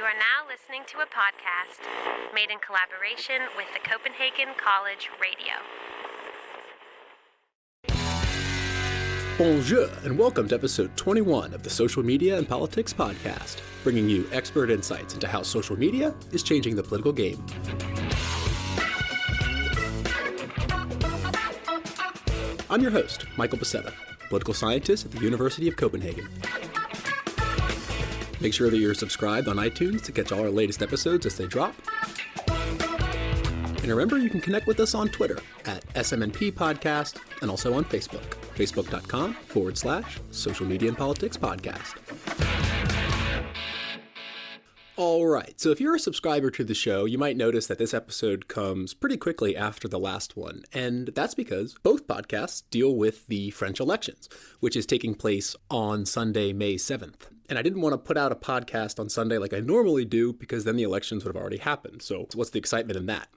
are now listening to a podcast made in collaboration with the Copenhagen College Radio. Bonjour, and welcome to episode 21 of the Social Media and Politics Podcast, bringing you expert insights into how social media is changing the political game. I'm your host, Michael Becerra, political scientist at the University of Copenhagen. Make sure that you're subscribed on iTunes to catch all our latest episodes as they drop. And remember, you can connect with us on Twitter at SMNP Podcast and also on Facebook, facebook.com/Social Media and Politics Podcast. All right, so if you're a subscriber to the show, you might notice that this episode comes pretty quickly after the last one, and that's because both podcasts deal with the French elections, which is taking place on Sunday, May 7th. And I didn't want to put out a podcast on Sunday like I normally do because then the elections would have already happened. So what's the excitement in that?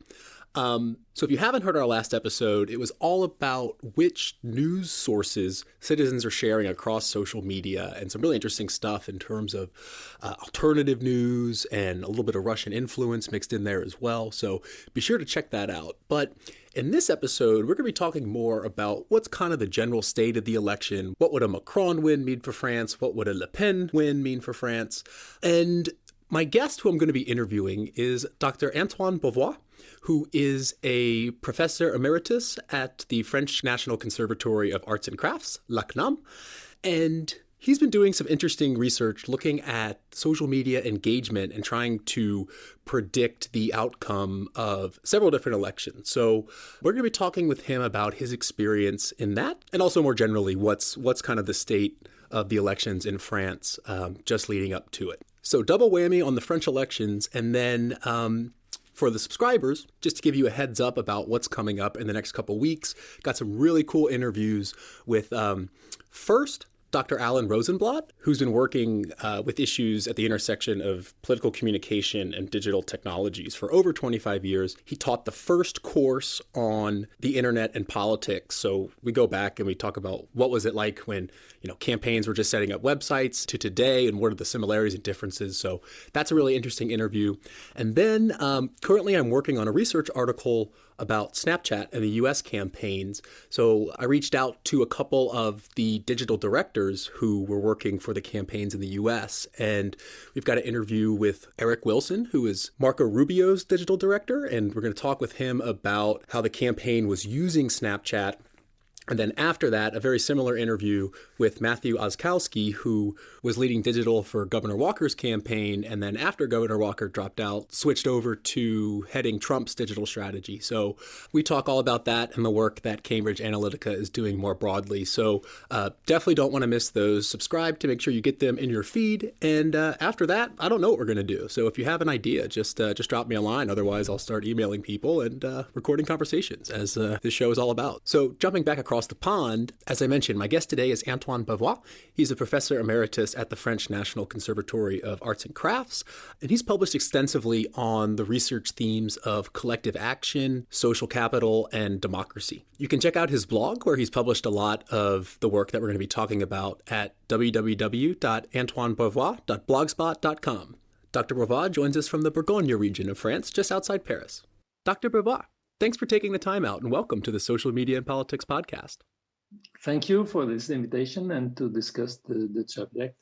So if you haven't heard our last episode, it was all about which news sources citizens are sharing across social media and some really interesting stuff in terms of alternative news and a little bit of Russian influence mixed in there as well. So be sure to check that out. But in this episode, we're going to be talking more about what's kind of the general state of the election. What would a Macron win mean for France? What would a Le Pen win mean for France? And my guest who I'm going to be interviewing is Dr. Antoine Beauvois, who is a professor emeritus at the French National Conservatory of Arts and Crafts, Outcom, and he's been doing some interesting research looking at social media engagement and trying to predict the outcome of several different elections. So we're going to be talking with him about his experience in that, and also more generally, what's kind of the state of the elections in France just leading up to it. So double whammy on the French elections, and then for the subscribers, just to give you a heads up about what's coming up in the next couple weeks, got some really cool interviews with first Dr. Alan Rosenblatt, who's been working with issues at the intersection of political communication and digital technologies for over 25 years. He taught the first course on the internet and politics. So we go back and we talk about what was it like when, campaigns were just setting up websites to today and what are the similarities and differences. So that's a really interesting interview. And then currently I'm working on a research article about Snapchat and the U.S. campaigns. So I reached out to a couple of the digital directors who were working for the campaigns in the U.S. And we've got an interview with Eric Wilson, who is Marco Rubio's digital director. And we're going to talk with him about how the campaign was using Snapchat. And then after that, a very similar interview with Matthew Oskowski, who was leading digital for Governor Walker's campaign. And then after Governor Walker dropped out, switched over to heading Trump's digital strategy. So we talk all about that and the work that Cambridge Analytica is doing more broadly. So definitely don't want to miss those. Subscribe to make sure you get them in your feed. And after that, I don't know what we're going to do. So if you have an idea, just drop me a line. Otherwise, I'll start emailing people and recording conversations as this show is all about. So jumping back across the pond, as I mentioned, my guest today is Antoine Beauvois. He's a professor emeritus at the French National Conservatory of Arts and Crafts, and he's published extensively on the research themes of collective action, social capital, and democracy. You can check out his blog, where he's published a lot of the work that we're going to be talking about at www.antoinebeauvois.blogspot.com. Dr. Beauvois joins us from the Bourgogne region of France, just outside Paris. Dr. Beauvois, thanks for taking the time out and welcome to the Social Media and Politics Podcast. Thank you for this invitation and to discuss the subject.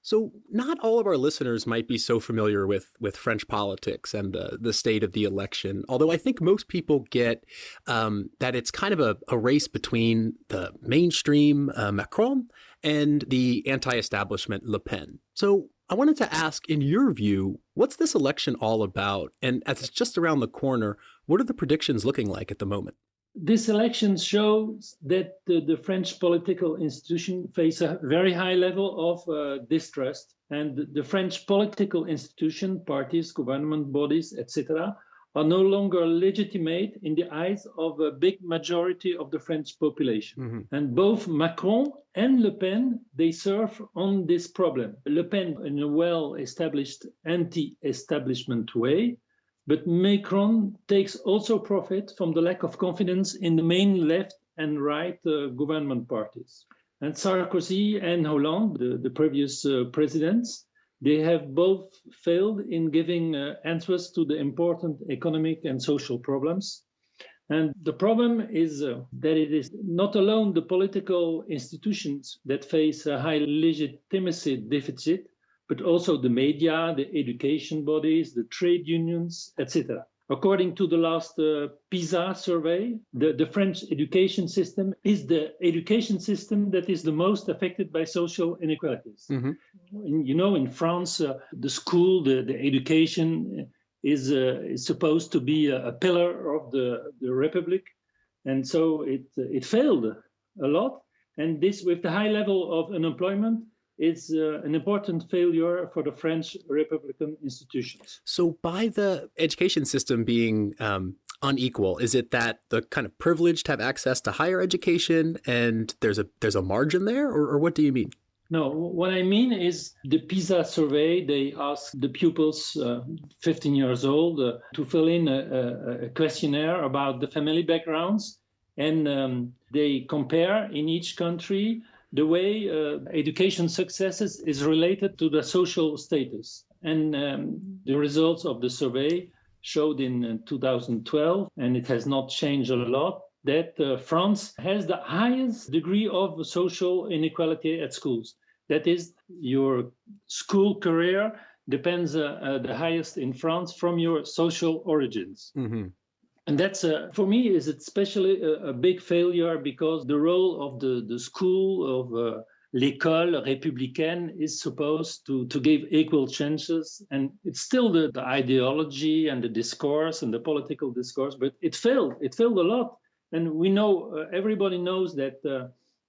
So not all of our listeners might be so familiar with French politics and the state of the election, although I think most people get that it's kind of a race between the mainstream Macron and the anti-establishment Le Pen. So I wanted to ask, in your view, what's this election all about? And as it's just around the corner, what are the predictions looking like at the moment? This election shows that the French political institution face a very high level of distrust. And the French political institution, parties, government bodies, etc., are no longer legitimate in the eyes of a big majority of the French population. Mm-hmm. And both Macron and Le Pen, they surf on this problem. Le Pen in a well-established anti-establishment way, but Macron takes also profit from the lack of confidence in the main left and right government parties. And Sarkozy and Hollande, the previous presidents, they have both failed in giving answers to the important economic and social problems. And the problem is that it is not alone the political institutions that face a high legitimacy deficit, but also the media, the education bodies, the trade unions, etc. According to the last PISA survey, the French education system is the education system that is the most affected by social inequalities. In France, the school, the education is supposed to be a pillar of the Republic. And so it failed a lot. And this, with the high level of unemployment, is an important failure for the French Republican institutions. So by the education system being unequal, is it that the kind of privileged have access to higher education and there's a margin there, or what do you mean? No, what I mean is the PISA survey, they asked the pupils 15 years old to fill in a questionnaire about the family backgrounds, and they compare in each country the way education successes is related to the social status. And the results of the survey showed in 2012, and it has not changed a lot, that France has the highest degree of social inequality at schools. That is, your school career depends the highest in France from your social origins. Mm-hmm. And that's, for me, is especially a big failure, because the role of the school, of l'école républicaine, is supposed to give equal chances. And it's still the ideology and the discourse and the political discourse, but it failed. It failed a lot. And we know, everybody knows that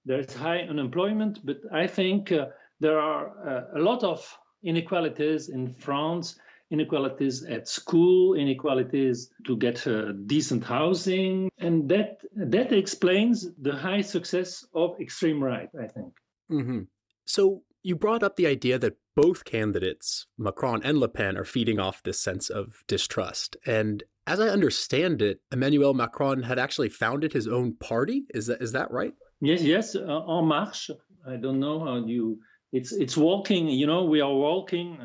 there's high unemployment, but I think there are a lot of inequalities in France. Inequalities at school, inequalities to get decent housing, and that explains the high success of extreme right, I think. Mm-hmm. So you brought up the idea that both candidates, Macron and Le Pen, are feeding off this sense of distrust. And as I understand it, Emmanuel Macron had actually founded his own party. Is that right? Yes. En Marche. I don't know how you. It's walking. We are walking.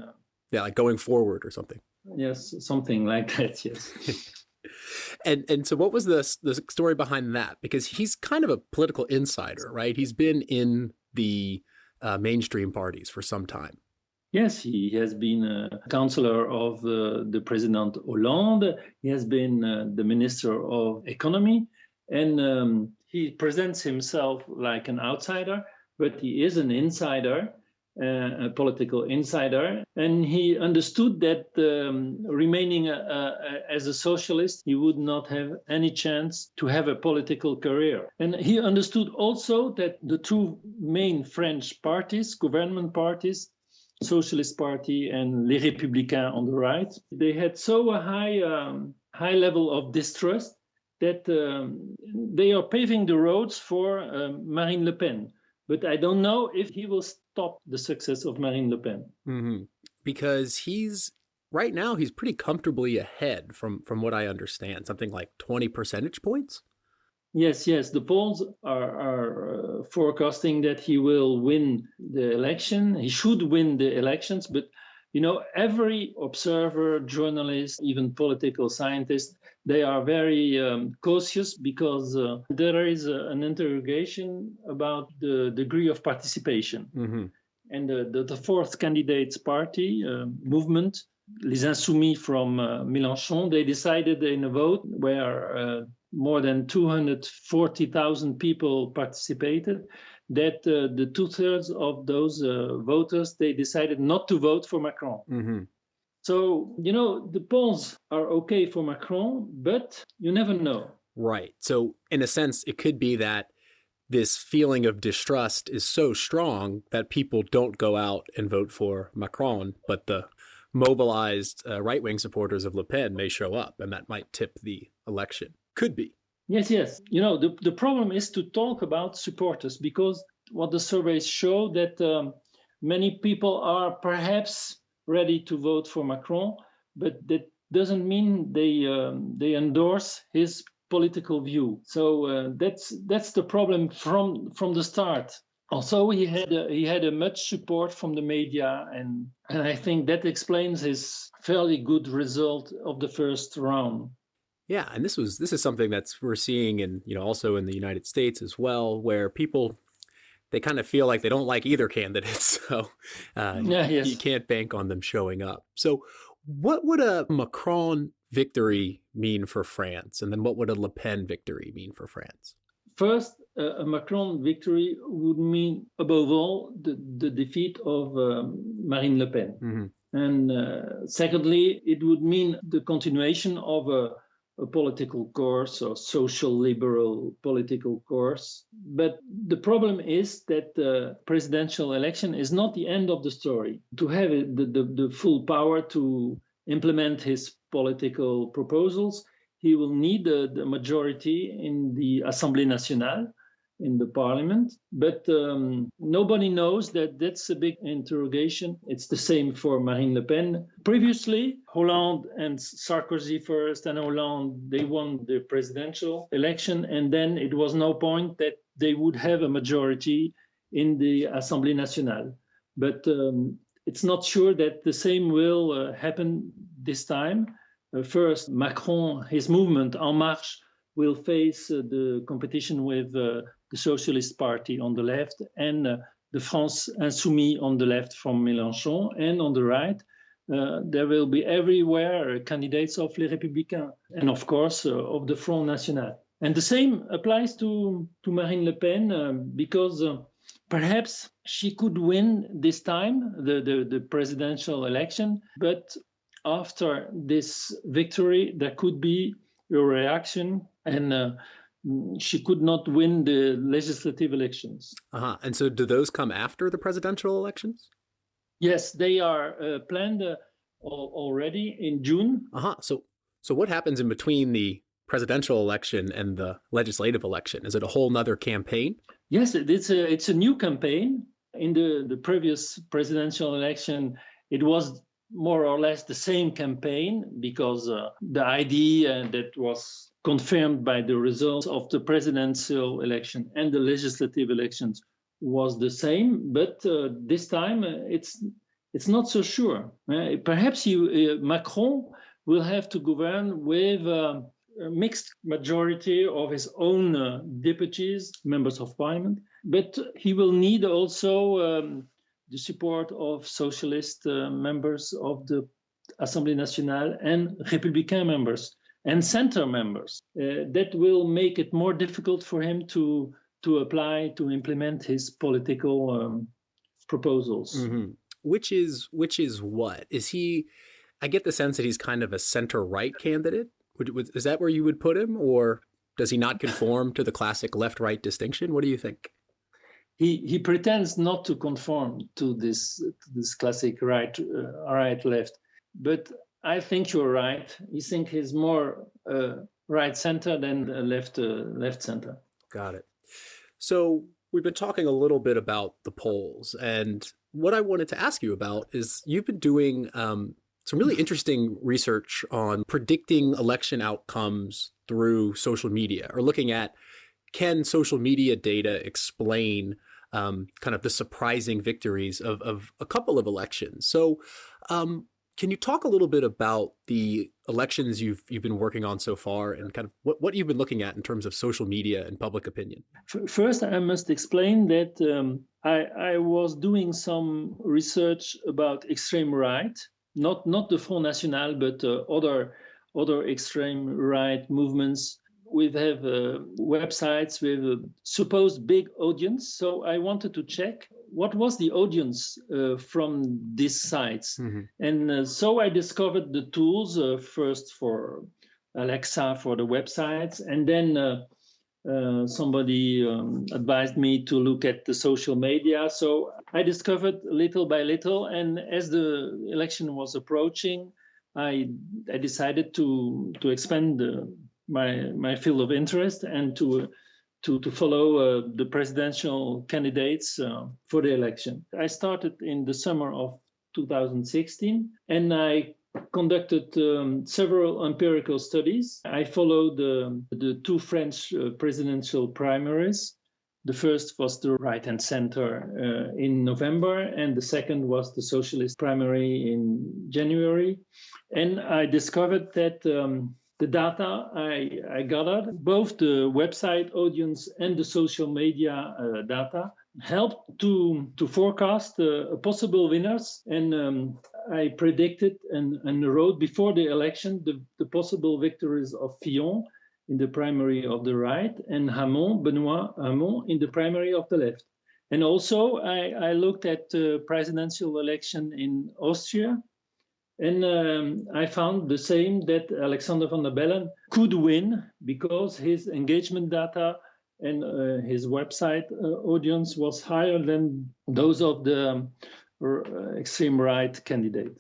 Yeah, like going forward or something. Yes, something like that, yes. And so what was the story behind that? Because he's kind of a political insider, right? He's been in the mainstream parties for some time. Yes, he has been a counselor of the President Hollande. He has been the Minister of Economy. And he presents himself like an outsider, but he is an insider. A political insider, and he understood that remaining as a socialist, he would not have any chance to have a political career. And he understood also that the two main French parties, government parties, Socialist Party and Les Républicains on the right, they had so a high level of distrust that they are paving the roads for Marine Le Pen. But I don't know if he will stop the success of Marine Le Pen. Mm-hmm. Because right now he's pretty comfortably ahead from what I understand, something like 20 percentage points. Yes. The polls are forecasting that he will win the election. He should win the elections. But, every observer, journalist, even political scientist, they are very cautious, because there is an interrogation about the degree of participation. Mm-hmm. And the fourth candidate's party, movement, Les Insoumis from Mélenchon, they decided in a vote where more than 240,000 people participated, that the 2/3 of those voters, they decided not to vote for Macron. Mm-hmm. So, the polls are okay for Macron, but you never know. Right. So in a sense, it could be that this feeling of distrust is so strong that people don't go out and vote for Macron, but the mobilized right-wing supporters of Le Pen may show up, and that might tip the election. Could be. Yes. The problem is to talk about supporters, because what the surveys show that many people are perhaps ready to vote for Macron, but that doesn't mean they endorse his political view. So that's the problem from the start. Also, he had a much support from the media, and I think that explains his fairly good result of the first round. Yeah, and this is something that's we're seeing in also in the United States as well, where people they kind of feel like they don't like either candidate, so Yeah, you yes. can't bank on them showing up. So, what would a Macron victory mean for France, and then what would a Le Pen victory mean for France? First, a Macron victory would mean, above all, the defeat of Marine Le Pen. Mm-hmm. And secondly, it would mean the continuation of a political course or social liberal political course. But the problem is that the presidential election is not the end of the story. To have the full power to implement his political proposals, he will need the majority in the Assemblée nationale, in the parliament. But nobody knows that. That's a big interrogation. It's the same for Marine Le Pen. Previously, Hollande and Sarkozy first, and Hollande, they won the presidential election, and then it was no point that they would have a majority in the Assemblée nationale. But it's not sure that the same will happen this time. First, Macron, his movement, En Marche, will face the competition with the Socialist Party on the left and the France Insoumise on the left from Mélenchon. And on the right, there will be everywhere candidates of Les Républicains and, of course, of the Front National. And the same applies to Marine Le Pen because perhaps she could win this time the presidential election, but after this victory, there could be a reaction, and she could not win the legislative elections. Uh-huh. And so do those come after the presidential elections? Yes, they are planned already in June. Uh-huh. So what happens in between the presidential election and the legislative election? Is it a whole nother campaign? Yes, it's a new campaign. In the previous presidential election, it was more or less the same campaign because the idea that was confirmed by the results of the presidential election and the legislative elections was the same. But this time, it's not so sure. Perhaps Macron will have to govern with a mixed majority of his own deputies, members of parliament, but he will need also the support of socialist members of the Assemblée nationale and Républicain members and center members. That will make it more difficult for him to apply, to implement his political proposals. Mm-hmm. Which is what? Is he, I get the sense that he's kind of a center-right candidate. Is that where you would put him? Or does he not conform to the classic left-right distinction? What do you think? He pretends not to conform to this classic right left, but I think you're right. I think he's more right center than left center. Got it. So we've been talking a little bit about the polls, and what I wanted to ask you about is you've been doing some really interesting research on predicting election outcomes through social media, or looking at, can social media data explain kind of the surprising victories of a couple of elections? So can you talk a little bit about the elections you've been working on so far, and kind of what you've been looking at in terms of social media and public opinion? First, I must explain that I was doing some research about extreme right, not the Front National, but other extreme right movements. We have websites with a supposed big audience. So I wanted to check what was the audience from these sites. Mm-hmm. And so I discovered the tools first for Alexa for the websites. And then somebody advised me to look at the social media. So I discovered little by little. And as the election was approaching, I decided to expand my field of interest and to follow the presidential candidates for the election. I started in the summer of 2016, and I conducted several empirical studies. I followed the two French presidential primaries, The first was the Right and Center in November, and the second was the Socialist primary in January. And I discovered that the data I gathered, both the website audience and the social media data, helped to forecast possible winners. And I predicted and wrote before the election the possible victories of Fillon in the primary of the right, and Benoît Hamon in the primary of the left. And also, I looked at the presidential election in Austria, and I found the same, that Alexander Van der Bellen could win because his engagement data and his website audience was higher than those of the extreme right candidate.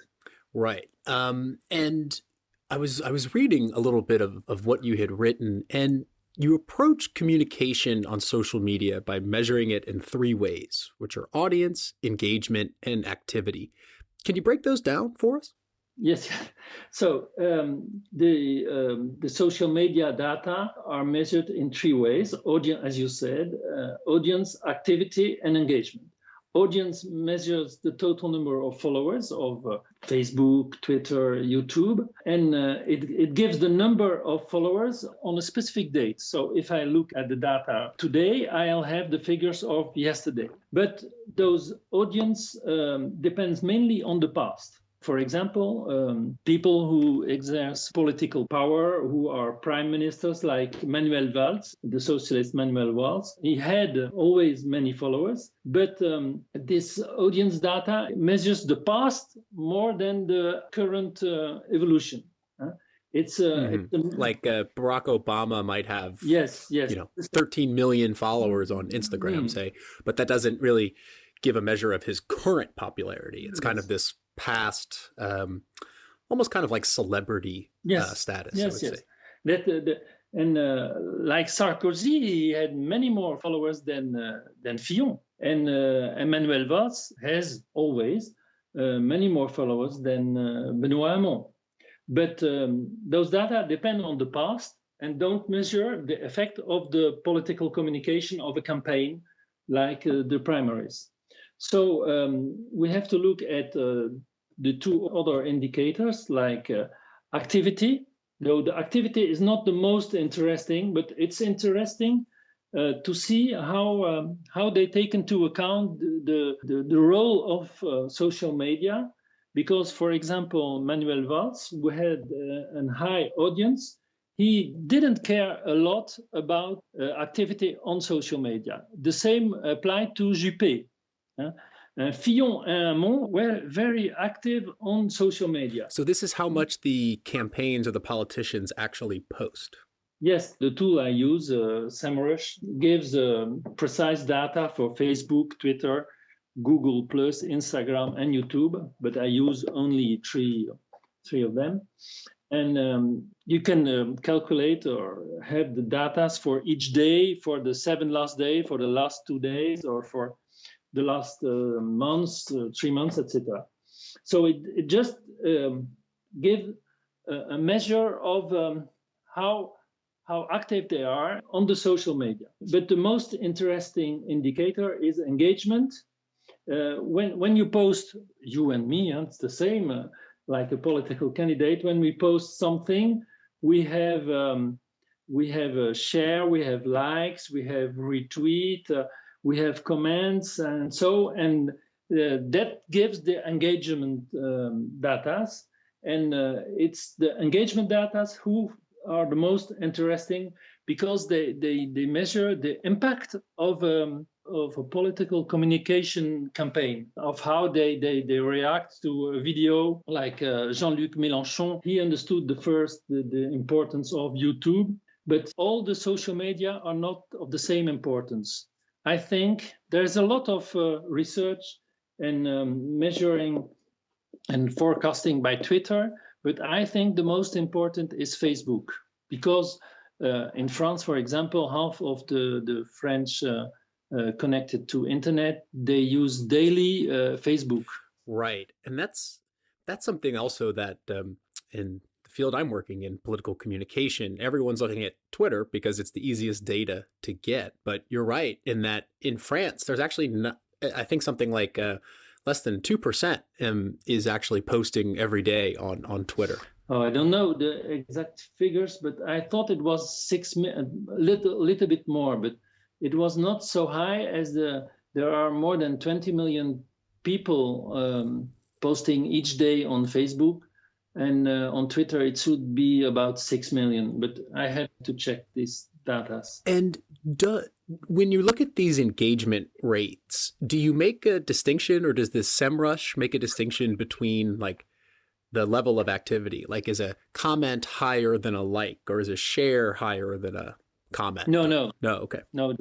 Right. And I was reading a little bit of what you had written, and you approach communication on social media by measuring it in three ways, which are audience, engagement, and activity. Can you break those down for us? Yes. So the social media data are measured in three ways: audience, as you said, audience, activity, and engagement. Audience measures the total number of followers of Facebook, Twitter, YouTube, and it gives the number of followers on a specific date. So if I look at the data today, I'll have the figures of yesterday. But those audience depends mainly on the past. For example, people who exerce political power, who are prime ministers like Manuel Valls, the socialist Manuel Valls, he had always many followers, but this audience data measures the past more than the current evolution. It's like Barack Obama might have, yes, 13 million followers on Instagram, say, but that doesn't really give a measure of his current popularity. It's kind of this past, almost kind of like celebrity status. Yes. Say. Like Sarkozy, he had many more followers than Fillon, and Emmanuel Valls has always many more followers than Benoît Hamon. But those data depend on the past and don't measure the effect of the political communication of a campaign, like the primaries. So we have to look at the two other indicators, like activity. Though the activity is not the most interesting, but it's interesting to see how they take into account the role of social media. Because, for example, Manuel Valls, who had a high audience, he didn't care a lot about activity on social media. The same applied to Juppé. Fillon and Hamon were very active on social media. So this is how much the campaigns or the politicians actually post. Yes, the tool I use, SEMrush, gives precise data for Facebook, Twitter, Google+, Instagram, and YouTube, but I use only three of them. And you can calculate or have the data for each day, for the 7 last day, for the last 2 days, or for the last months, 3 months, etc. So it just gives a measure of how active they are on the social media. But the most interesting indicator is engagement. When you post, you and me, it's the same, like a political candidate. When we post something, we have a share, we have likes, we have retweet, we have comments, and that gives the engagement data, and it's the engagement data who are the most interesting, because they measure the impact of a political communication campaign, of how they react to a video. Like Jean-Luc Mélenchon, he understood the importance of YouTube, but all the social media are not of the same importance. I think there's a lot of research and measuring and forecasting by Twitter, but I think the most important is Facebook, because in France, for example, half of the French connected to internet, they use daily Facebook. Right, and that's something also that in the field I'm working in, political communication, everyone's looking at Twitter because it's the easiest data to get. But you're right in that in France, there's actually not, I think something like less than 2% is actually posting every day on Twitter. Oh, I don't know the exact figures, but I thought it was a little bit more, but it was not so high as there are more than 20 million people posting each day on Facebook, and on Twitter it should be about 6 million, but I had to check these data. And when you look at these engagement rates, do you make a distinction, or does this SEMrush make a distinction between like the level of activity? Like, is a comment higher than a like, or is a share higher than a comment? No. Okay. No,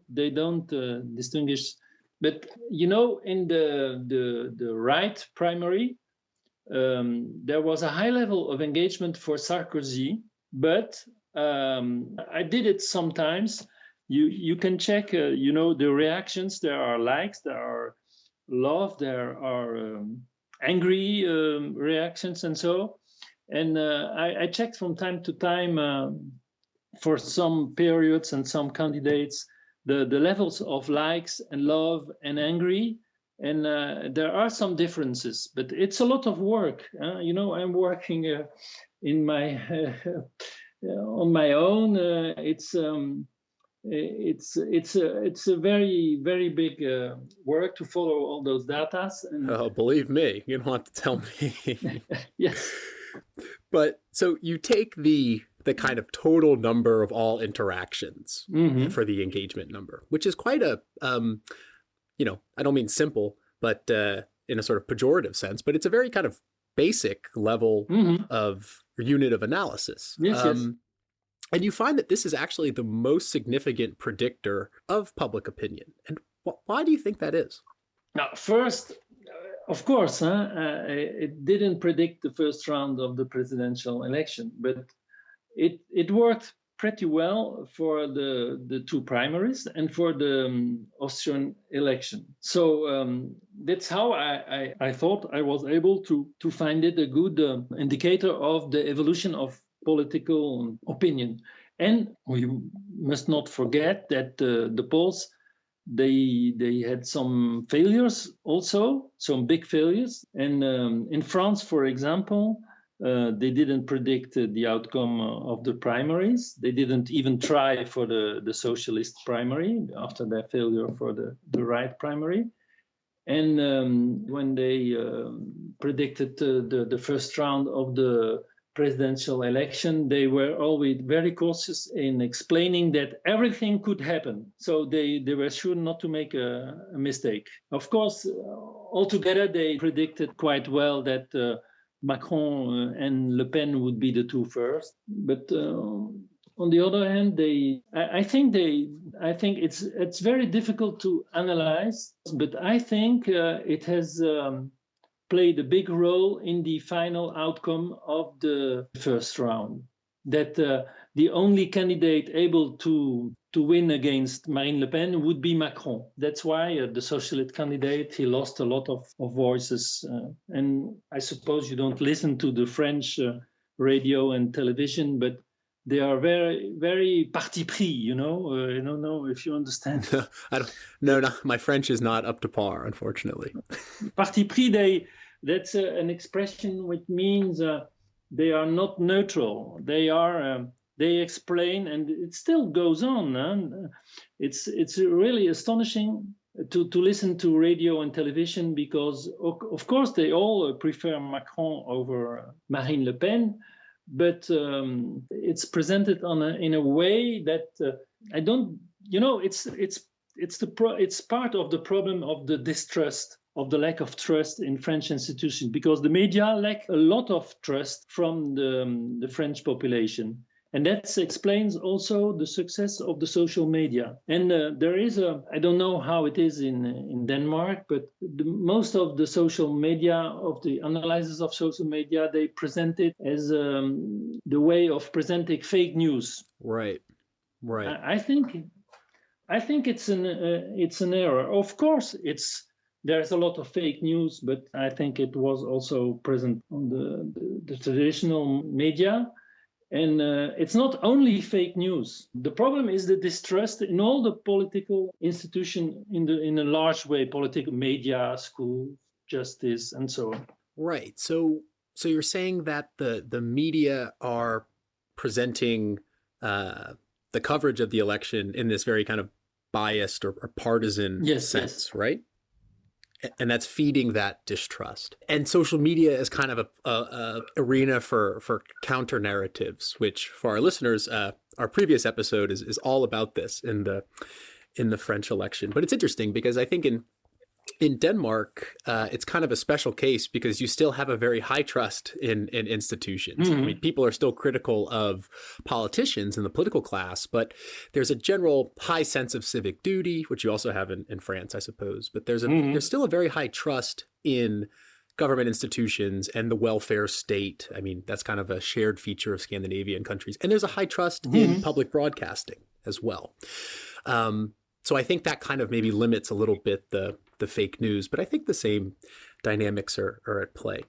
they don't distinguish. But in the right primary, there was a high level of engagement for Sarkozy, but I did it sometimes. You can check, the reactions. There are likes, there are love, there are angry reactions, and so. And I checked from time to time for some periods and some candidates the levels of likes and love and angry. And there are some differences, but it's a lot of work. I'm working in my on my own. It's a very, very big work to follow all those data. Oh, believe me, you don't have to tell me. Yes. But so you take the kind of total number of all interactions for the engagement number, which is quite a I don't mean simple, but in a sort of pejorative sense, but it's a very kind of basic level of unit of analysis. Yes, yes. And you find that this is actually the most significant predictor of public opinion. And why do you think that is? Now, first, of course, it didn't predict the first round of the presidential election, but it worked pretty well for the two primaries and for the Austrian election. So that's how I thought I was able to find it a good indicator of the evolution of political opinion. And we must not forget that the polls, they had some failures also, some big failures. And in France, for example, they didn't predict the outcome of the primaries. They didn't even try for the socialist primary after their failure for the right primary. And when they predicted the first round of the presidential election, they were always very cautious in explaining that everything could happen. So they were sure not to make a mistake. Of course, altogether, they predicted quite well that Macron and Le Pen would be the two first. But on the other hand, I think it's very difficult to analyze, but I think it has played a big role in the final outcome of the first round. That the only candidate able to win against Marine Le Pen would be Macron. That's why the socialist candidate, he lost a lot of voices. And I suppose you don't listen to the French radio and television, but they are very, very parti pris, I don't know if you understand. No, my French is not up to par, unfortunately. Parti pris, that's an expression which means they are not neutral. They explain, and it still goes on. It's really astonishing to listen to radio and television because, of course, they all prefer Macron over Marine Le Pen, but it's presented in a way that I don't. It's part of the problem of the distrust, of the lack of trust in French institutions, because the media lack a lot of trust from the French population. And that explains also the success of the social media. And there is I don't know how it is in Denmark, but most of the social media, of the analysis of social media, they present it as the way of presenting fake news. Right. I think it's an error. Of course, there's a lot of fake news, but I think it was also present on the traditional media. And it's not only fake news. The problem is the distrust in all the political institution in a large way, political media, school, justice, and so on. Right. So you're saying that the media are presenting the coverage of the election in this very kind of biased or partisan sense, right? And that's feeding that distrust. And social media is kind of a arena for counter narratives, which for our listeners, our previous episode is all about this in the French election. But it's interesting because I think in Denmark, it's kind of a special case because you still have a very high trust in institutions. Mm-hmm. I mean, people are still critical of politicians and the political class, but there's a general high sense of civic duty, which you also have in France, I suppose. But there's still a very high trust in government institutions and the welfare state. I mean, that's kind of a shared feature of Scandinavian countries. And there's a high trust in public broadcasting as well. So I think that kind of maybe limits a little bit the fake news, but I think the same dynamics are at play.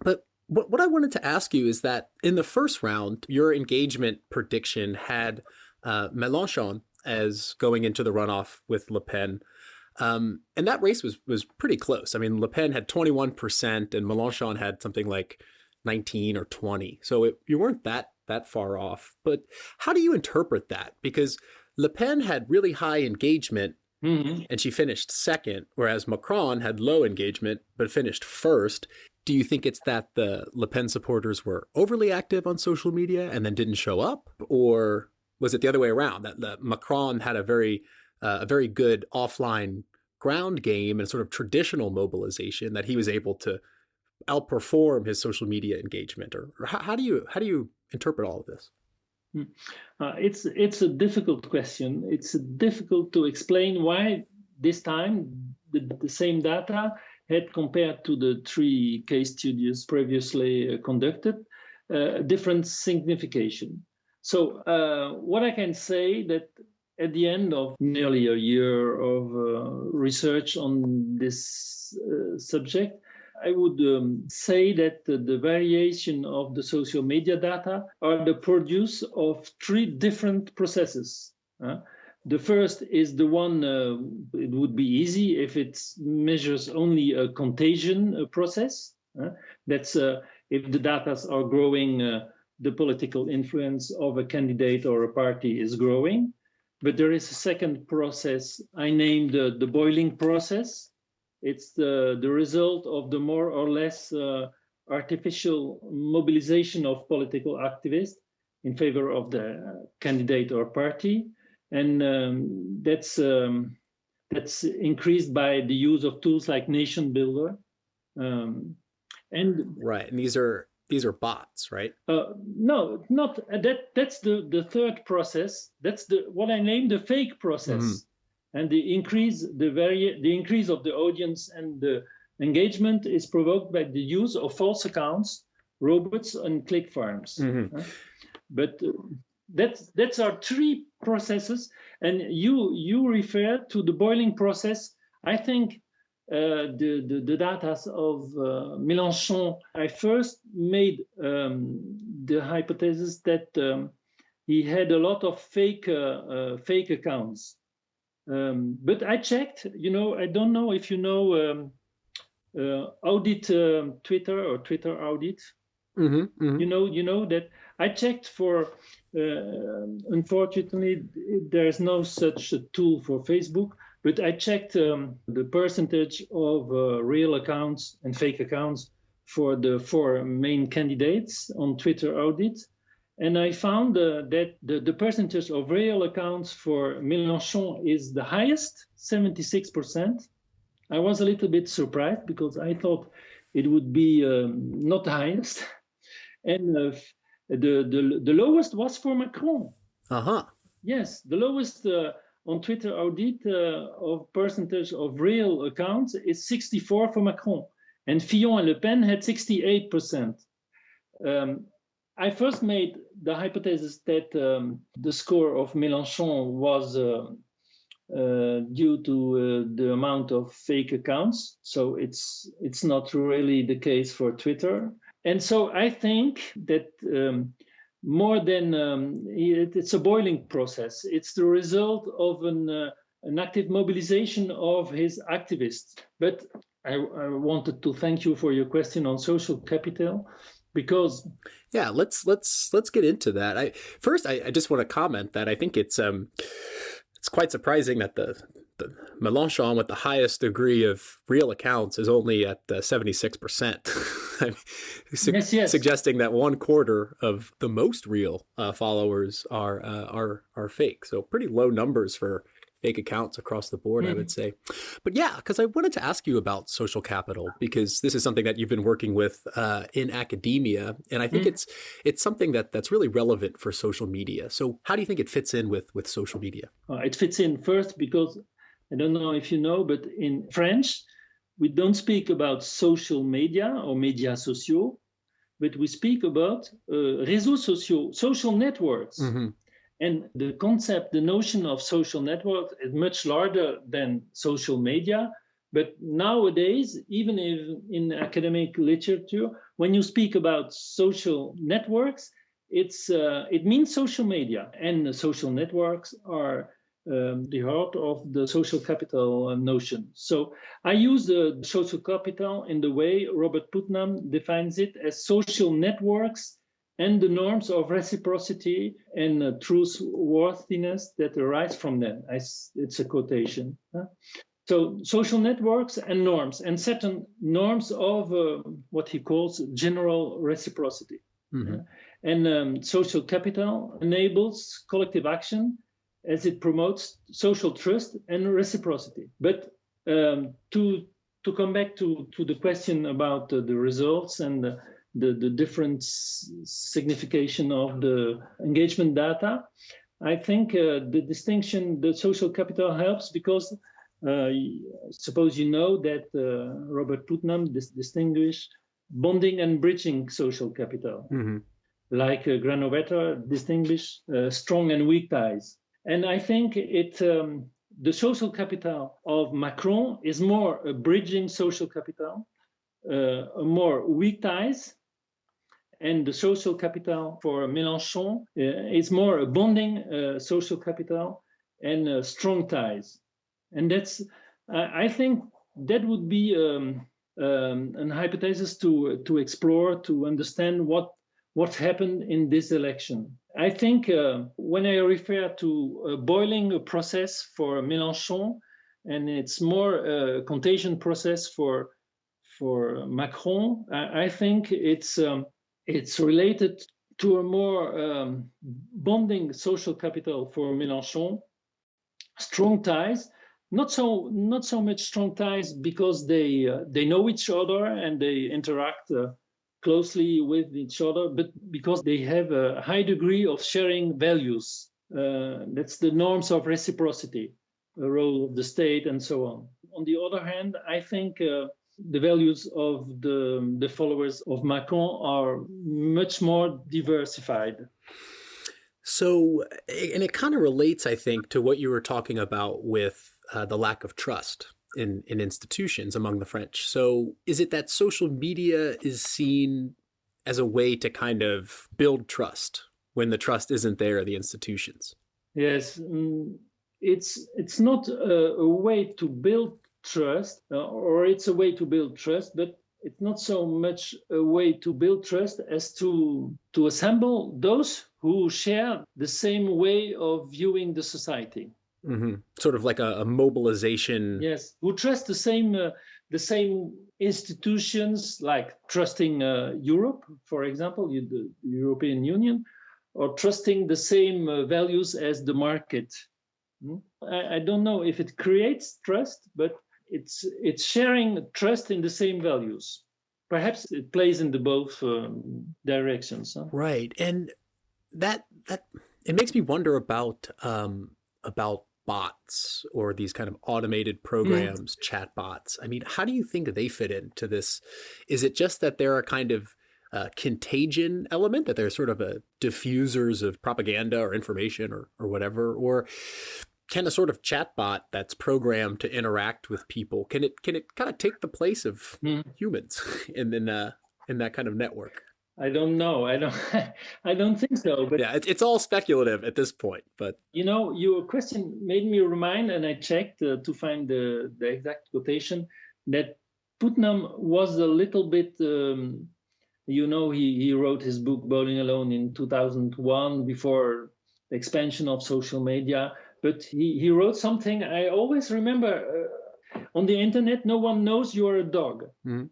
But what I wanted to ask you is that in the first round, your engagement prediction had Mélenchon as going into the runoff with Le Pen. And that race was pretty close. I mean, Le Pen had 21% and Mélenchon had something like 19 or 20. So you weren't that far off. But how do you interpret that? Because Le Pen had really high engagement and she finished second, whereas Macron had low engagement but finished first. Do you think it's that the Le Pen supporters were overly active on social media and then didn't show up? Or was it the other way around, that Macron had a very good offline ground game and sort of traditional mobilization that he was able to outperform his social media engagement? Or how do you interpret all of this? It's a difficult question. It's difficult to explain why this time the same data had, compared to the 3 case studies previously conducted, different signification. So what I can say that at the end of nearly a year of research on this subject, I would say that the variation of the social media data are the produce of 3 different processes. The first is the one, it would be easy if it measures only a contagion process. That's if the data are growing, the political influence of a candidate or a party is growing. But there is a second process I named the boiling process. It's the result of the more or less artificial mobilization of political activists in favor of the candidate or party. And that's increased by the use of tools like Nation Builder. Right, and these are bots, right? No, not that. That's the third process. That's what I named the fake process. Mm-hmm. And the increase of the audience and the engagement is provoked by the use of false accounts, robots, and click farms. Mm-hmm. But that's our 3 processes. And you refer to the boiling process. I think the data of Mélenchon. I first made the hypothesis that he had a lot of fake accounts. But I checked, I don't know if you know Audit Twitter or Twitter Audit. Mm-hmm, mm-hmm. You know that I checked for, unfortunately, there's no such a tool for Facebook, but I checked the percentage of real accounts and fake accounts for the 4 main candidates on Twitter Audit. And I found that the percentage of real accounts for Mélenchon is the highest, 76%. I was a little bit surprised because I thought it would be not the highest. And the lowest was for Macron. Uh-huh. Yes, the lowest on Twitter Audit of percentage of real accounts is 64 for Macron. And Fillon and Le Pen had 68%. I first made the hypothesis that the score of Mélenchon was due to the amount of fake accounts. So it's not really the case for Twitter. And so I think that more than it's a boiling process. It's the result of an active mobilization of his activists. But I wanted to thank you for your question on social capital, because let's get into that. I just want to comment that I think it's quite surprising that the Mélenchon with the highest degree of real accounts is only at 76%. Yes. Suggesting that 1/4 of the most real followers are fake. So pretty low numbers for fake accounts across the board, I would say. But yeah, because I wanted to ask you about social capital, because this is something that you've been working with in academia. And I think it's something that's really relevant for social media. So how do you think it fits in with social media? It fits in first because, I don't know if you know, but in French, we don't speak about social media or médias sociaux, but we speak about réseaux sociaux, social networks. Mm-hmm. And the concept, the notion of social network is much larger than social media. But nowadays, even if in academic literature, when you speak about social networks, it means social media. And social networks are the heart of the social capital notion. So I use the social capital in the way Robert Putnam defines it as social networks and the norms of reciprocity and truthworthiness that arise from them. It's a quotation. So social networks and norms, and certain norms of what he calls general reciprocity. Mm-hmm. And social capital enables collective action as it promotes social trust and reciprocity. But to come back to the question about the results and the different signification of the engagement data, I think the distinction, the social capital helps because suppose you know that Robert Putnam distinguished bonding and bridging social capital, mm-hmm. like Granovetter distinguished strong and weak ties. And I think the social capital of Macron is more a bridging social capital, a more weak ties. And the social capital for Mélenchon is more a bonding social capital and strong ties. And that's, I think that would be an hypothesis to explore, to understand what happened in this election. I think when I refer to a boiling process for Mélenchon, and it's more a contagion process for Macron, I think it's related to a more bonding social capital for Mélenchon, strong ties, not so much strong ties because they know each other and they interact closely with each other, but because they have a high degree of sharing values. That's the norms of reciprocity, the role of the state, and so on. On the other hand, I think the values of the followers of Macron are much more diversified. So, and it kind of relates, I think, to what you were talking about with the lack of trust in institutions among the French. So is it that social media is seen as a way to kind of build trust when the trust isn't there in the institutions? Yes, it's not a way to build trust, or it's a way to build trust, but it's not so much a way to build trust as to assemble those who share the same way of viewing the society. Mm-hmm. Sort of like a mobilization. Yes, who trust the same institutions, like trusting Europe, for example, the European Union, or trusting the same values as the market. I don't know if it creates trust, but it's sharing trust in the same values. Perhaps it plays in the both directions. Huh? Right, and that it makes me wonder about bots or these kind of automated programs, chat bots. I mean, how do you think they fit into this? Is it just that they're a kind of contagion element, that they're sort of a diffusers of propaganda or information or whatever? Or can a sort of chatbot that's programmed to interact with people, can it kind of take the place of humans in that kind of network? I don't know. I don't. I don't think so. But yeah, it's all speculative at this point. But your question made me remind, and I checked to find the exact quotation, that Putnam was a little bit. He wrote his book Bowling Alone in 2001 before the expansion of social media. But he wrote something I always remember. On the internet, no one knows you're a dog. Mm-hmm.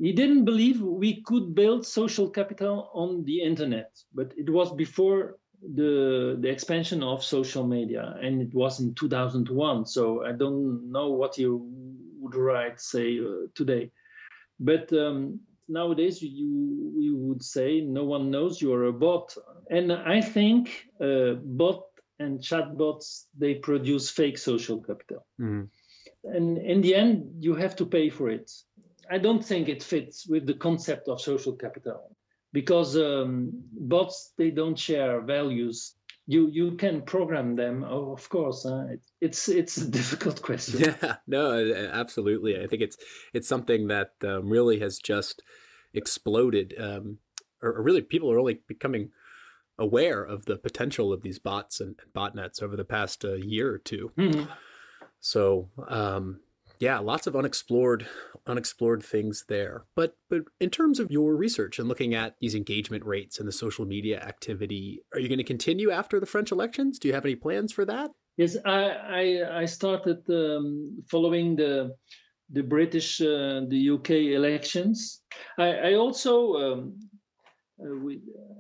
He didn't believe we could build social capital on the internet, but it was before the expansion of social media, and it was in 2001. So I don't know what you would say today, but nowadays we would say no one knows you're a bot, and I think bot and chatbots, they produce fake social capital, and in the end you have to pay for it. I don't think it fits with the concept of social capital, because bots, they don't share values. You can program them, of course. It's a difficult question. Yeah, no, absolutely. I think it's something that really has just exploded, or really people are only becoming aware of the potential of these bots and botnets over the past year or two. Mm-hmm. So. Yeah, lots of unexplored things there. But in terms of your research and looking at these engagement rates and the social media activity, are you going to continue after the French elections? Do you have any plans for that? Yes, I started following the British, the UK elections. I also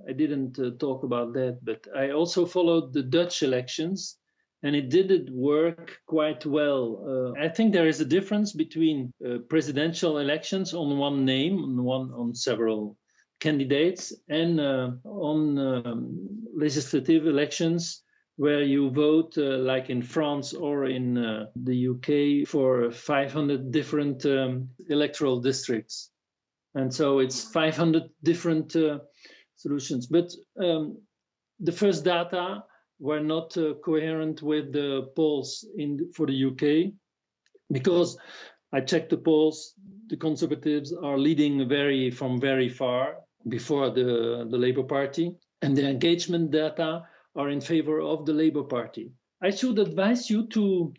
I didn't talk about that, but I also followed the Dutch elections. And it didn't work quite well. I think there is a difference between presidential elections on one name, on several candidates, and on legislative elections where you vote, like in France or in the UK, for 500 different electoral districts. And so it's 500 different solutions. But the first data were not coherent with the polls for the UK, because I checked the polls. The Conservatives are leading from very far before the Labour Party, and the engagement data are in favor of the Labour Party. I should advise you to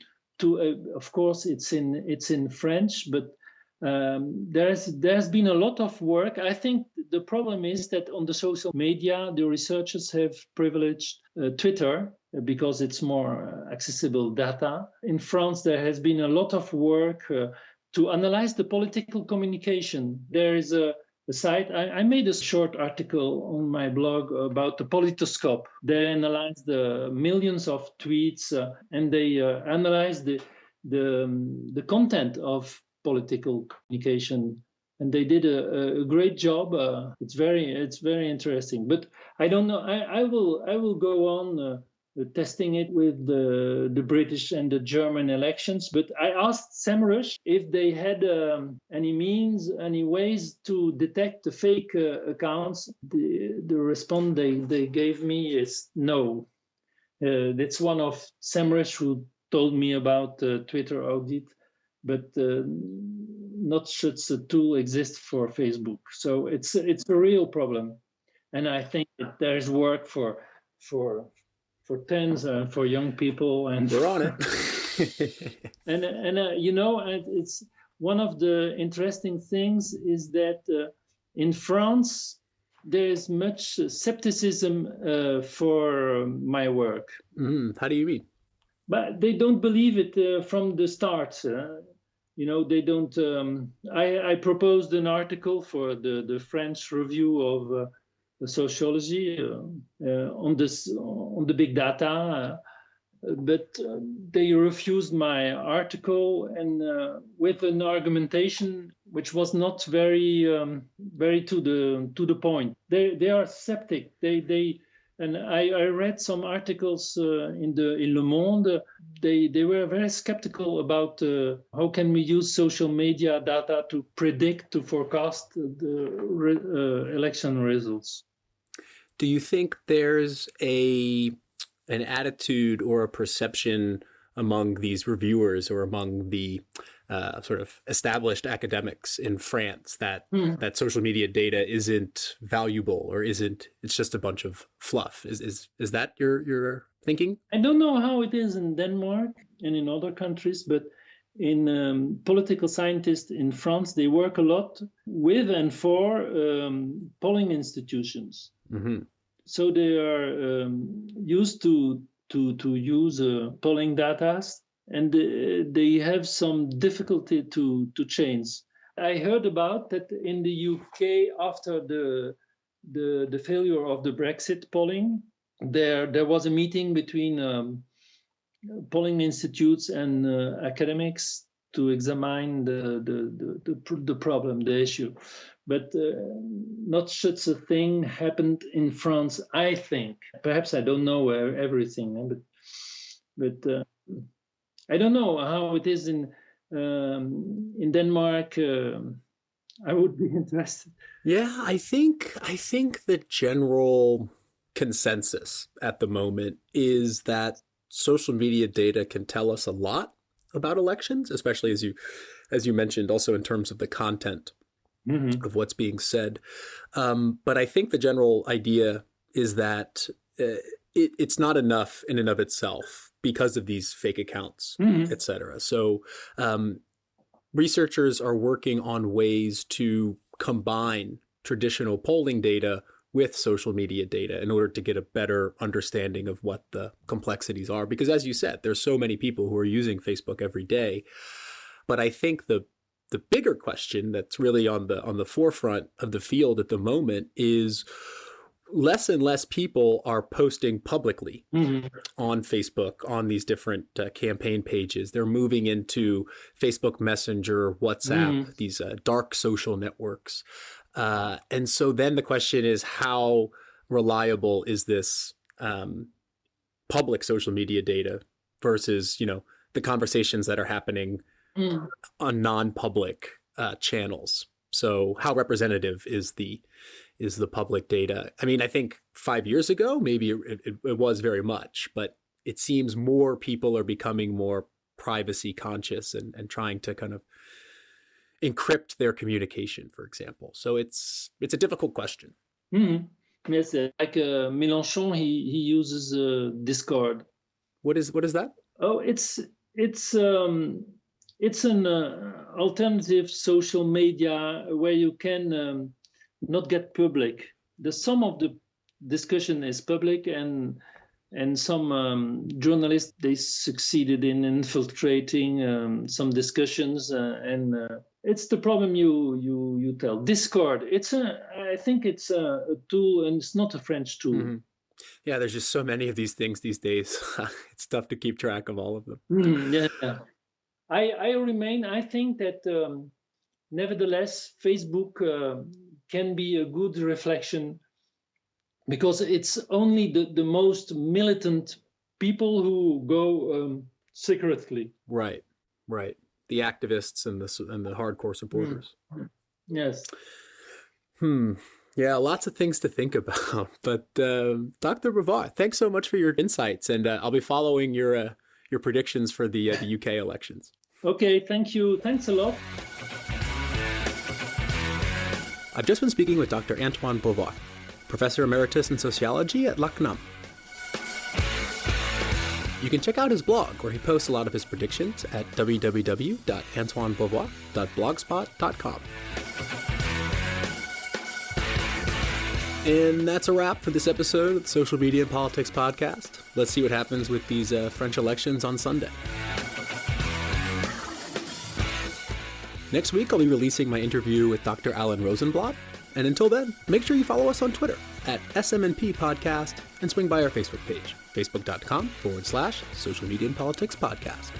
of course it's in French, but there's been a lot of work. I think the problem is that on the social media, the researchers have privileged Twitter because it's more accessible data. In France, there has been a lot of work to analyze the political communication. There is a site. I made a short article on my blog about the politoscope. They analyzed the millions of tweets and they analyzed the content of political communication, and they did a great job. It's very interesting. But I don't know. I will go on testing it with the British and the German elections. But I asked SEMrush if they had any ways to detect the fake accounts. The response they gave me is no. That's one of SEMrush who told me about Twitter audit, but not such a tool exists for Facebook. So it's a real problem, and I think that there's work for tens for young people, and we're on it. and it's one of the interesting things is that in France there is much skepticism for my work. How do you mean? But they don't believe it from the start. They don't. I proposed an article for the French review of sociology on the big data, but they refused my article, and with an argumentation which was not very to the point. They are skeptic. And I read some articles in Le Monde. They were very skeptical about how can we use social media data to forecast the election results. Do you think there's a an attitude or a perception among these reviewers or among the sort of established academics in France that that social media data isn't valuable or it's just a bunch of fluff. Is that your thinking? I don't know how it is in Denmark and in other countries, but in political scientists in France, they work a lot with and for polling institutions. Mm-hmm. So they are used to use polling data, and they have some difficulty to change. I heard about that in the UK after the failure of the Brexit polling. There was a meeting between polling institutes and academics to examine the problem, the issue. But not such a thing happened in France, I think. Perhaps I don't know everything, but I don't know how it is in Denmark. I would be interested. Yeah, I think the general consensus at the moment is that social media data can tell us a lot about elections, especially as you mentioned, also in terms of the content of what's being said. But I think the general idea is that it's not enough in and of itself because of these fake accounts, et cetera. So researchers are working on ways to combine traditional polling data with social media data in order to get a better understanding of what the complexities are. Because as you said, there's so many people who are using Facebook every day. But I think the bigger question that's really on the forefront of the field at the moment is less and less people are posting publicly on Facebook, on these different campaign pages. They're moving into Facebook Messenger, WhatsApp, these dark social networks. And so then the question is, how reliable is this public social media data versus, the conversations that are happening on non-public channels? So how representative is the public data? I mean, I think 5 years ago, maybe it was very much, but it seems more people are becoming more privacy conscious and trying to kind of encrypt their communication, for example. So it's a difficult question. Yes, like Mélenchon, he uses Discord. What is that? Oh, it's an alternative social media where you can not get public. The sum of the discussion is public, and some journalists, they succeeded in infiltrating some discussions, and it's the problem you tell. Discord, I think it's a tool, and it's not a French tool. Mm-hmm. Yeah, there's just so many of these things these days. It's tough to keep track of all of them. Yeah. I think that nevertheless, Facebook can be a good reflection, because it's only the most militant people who go secretly. Right. The activists and the hardcore supporters. Yes. Yeah, lots of things to think about. But Dr. Bovois, thanks so much for your insights, and I'll be following your predictions for the UK elections. Okay, thank you. Thanks a lot. I've just been speaking with Dr. Antoine Bovois, Professor Emeritus in Sociology at Outcom. You can check out his blog, where he posts a lot of his predictions at www.antoinebovois.blogspot.com. And that's a wrap for this episode of the Social Media and Politics Podcast. Let's see what happens with these French elections on Sunday. Next week, I'll be releasing my interview with Dr. Alan Rosenblatt. And until then, make sure you follow us on Twitter at SMNP Podcast and swing by our Facebook page, facebook.com/Social Media and Politics Podcast.